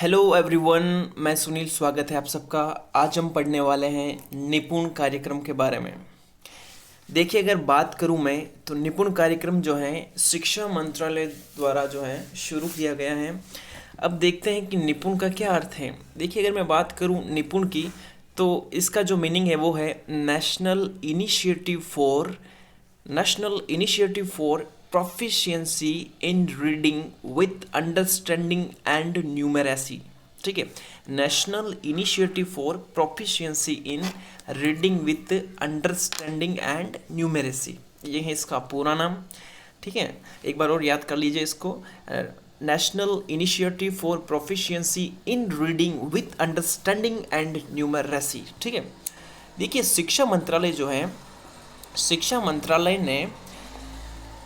Hello everyone, मैं सुनील। स्वागत है आप सबका। आज हम पढ़ने वाले हैं निपुण कार्यक्रम के बारे में। देखिए, अगर बात करूं मैं तो निपुण कार्यक्रम जो है शिक्षा मंत्रालय द्वारा जो है शुरू किया गया है। अब देखते हैं कि निपुण का क्या अर्थ है। देखिए, अगर मैं बात करूं निपुण की तो इसका जो मीनिंग है वो है national initiative for proficiency in reading with understanding and numeracy. ठीक है, national initiative for proficiency in reading with understanding and numeracy, ये है इसका पूरा नाम। ठीक है, एक बार और याद कर लीजिए इसको। National initiative for proficiency in reading with understanding and numeracy. ठीक है, देखिए शिक्षा मंत्रालय ने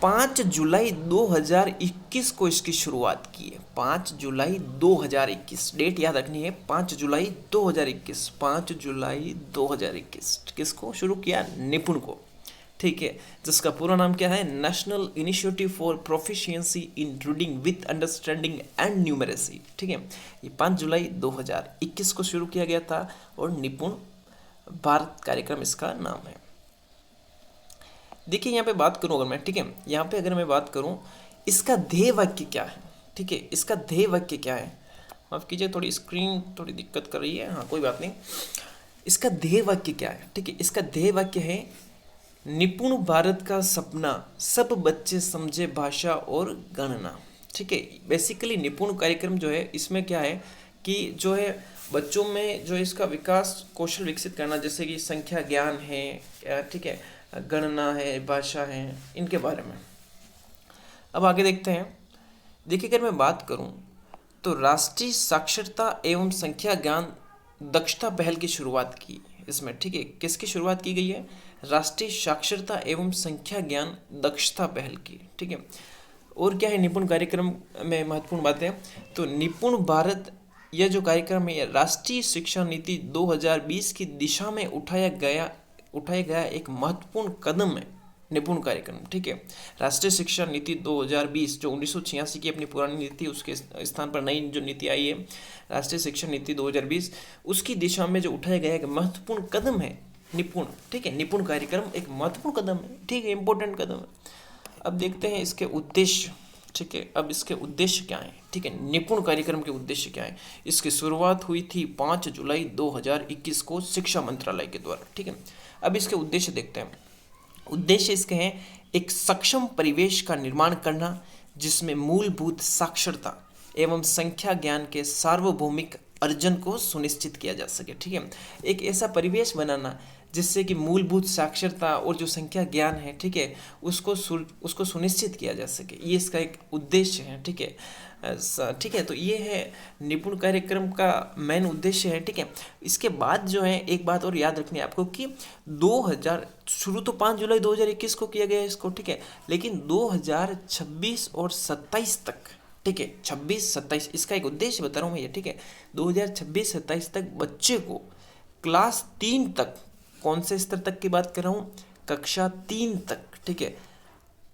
5 जुलाई 2021 को इसकी शुरुआत की है। 5 जुलाई 2021 डेट याद रखनी है। 5 जुलाई 2021, 5 जुलाई 2021 किसको शुरू किया? निपुण को। ठीक है, जिसका पूरा नाम क्या है? National initiative for proficiency in reading with understanding and numeracy. ठीक है, ये 5 जुलाई 2021 को शुरू किया गया था और निपुण भारत कार्यक्रम इसका नाम है। देखिए, यहाँ पे बात करूँ अगर मैं, ठीक है, यहाँ पे अगर मैं बात करूँ इसका ध्येय वाक्य क्या है। ठीक है, इसका ध्येय वाक्य क्या है? माफ कीजिए, थोड़ी स्क्रीन थोड़ी दिक्कत कर रही है। हाँ, कोई बात नहीं। इसका ध्येय वाक्य क्या है? ठीक है, इसका ध्येय वाक्य है निपुण भारत का सपना, सब बच्चे समझे भाषा और गणना। ठीक है, बेसिकली निपुण कार्यक्रम जो है इसमें क्या है कि जो है बच्चों में जो इसका विकास कौशल विकसित करना, जैसे कि संख्या ज्ञान है, ठीक है, गणना है, भाषा है, इनके बारे में। अब आगे देखते हैं। देखिए, अगर मैं बात करूं तो राष्ट्रीय साक्षरता एवं संख्या ज्ञान दक्षता पहल की शुरुआत की इसमें। ठीक है, किसकी शुरुआत की गई है? राष्ट्रीय साक्षरता एवं संख्या ज्ञान दक्षता पहल की। ठीक है, और क्या है निपुण कार्यक्रम में महत्वपूर्ण बातें? तो निपुण भारत यह जो कार्यक्रम है राष्ट्रीय शिक्षा नीति 2020 की दिशा में उठाया गया एक महत्वपूर्ण कदम है निपुण कार्यक्रम। ठीक है, राष्ट्रीय शिक्षा नीति 2020 जो 1986 की अपनी पुरानी नीति, उसके स्थान पर नई जो नीति आई है राष्ट्रीय शिक्षा नीति 2020, उसकी दिशा में जो उठाया गया एक महत्वपूर्ण कदम है निपुण। ठीक है, निपुण कार्यक्रम एक महत्वपूर्ण कदम है। ठीक है, इंपॉर्टेंट कदम है। अब देखते हैं इसके उद्देश्य। ठीक है, अब इसके उद्देश्य क्या है? ठीक है, निपुण कार्यक्रम के उद्देश्य क्या है? इसकी शुरुआत हुई थी 5 जुलाई 2021 को शिक्षा मंत्रालय के द्वारा। ठीक है, अब इसके उद्देश्य देखते हैं। उद्देश्य इसके हैं एक सक्षम परिवेश का निर्माण करना जिसमें मूलभूत साक्षरता एवं संख्या ज्ञान के सार्वभौमिक अर्जन को सुनिश्चित किया जा सके। ठीक है, एक ऐसा परिवेश बनाना जिससे कि मूलभूत साक्षरता और जो संख्या ज्ञान है, ठीक है, उसको सुनिश्चित किया जा सके, ये इसका एक उद्देश्य है। ठीक है, ठीक है, तो ये है निपुण कार्यक्रम का मेन उद्देश्य है। ठीक है, इसके बाद जो है एक बात और याद रखनी है आपको कि 2000 शुरू तो 5 जुलाई 2021 को किया गया इसको। ठीक है, लेकिन 2026 और 27 तक, ठीक है, 26-27 इसका एक उद्देश्य बता रहा हूँ मैं ये। ठीक है, 2026-27 तक बच्चे को क्लास 3 तक, कौन से स्तर तक की बात कर रहा हूँ? कक्षा 3 तक। ठीक है,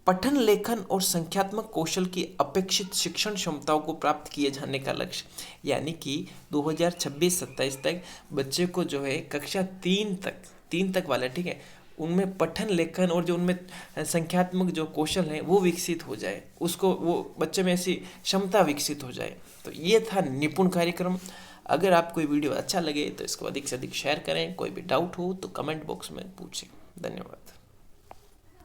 पठन लेखन और संख्यात्मक कौशल की अपेक्षित शिक्षण क्षमताओं को प्राप्त किए जाने का लक्ष्य, यानी कि 2026-27 तक बच्चे को जो है कक्षा 3 तक वाला, ठीक है, उनमें पठन लेखन और जो उनमें संख्यात्मक जो कौशल है वो विकसित हो जाए, उसको वो बच्चे में ऐसी क्षमता विकसित हो जाए। तो ये था निपुण कार्यक्रम। अगर आपको ये वीडियो अच्छा लगे तो इसको अधिक से अधिक शेयर करें। कोई भी डाउट हो तो कमेंट बॉक्स में पूछें। धन्यवाद।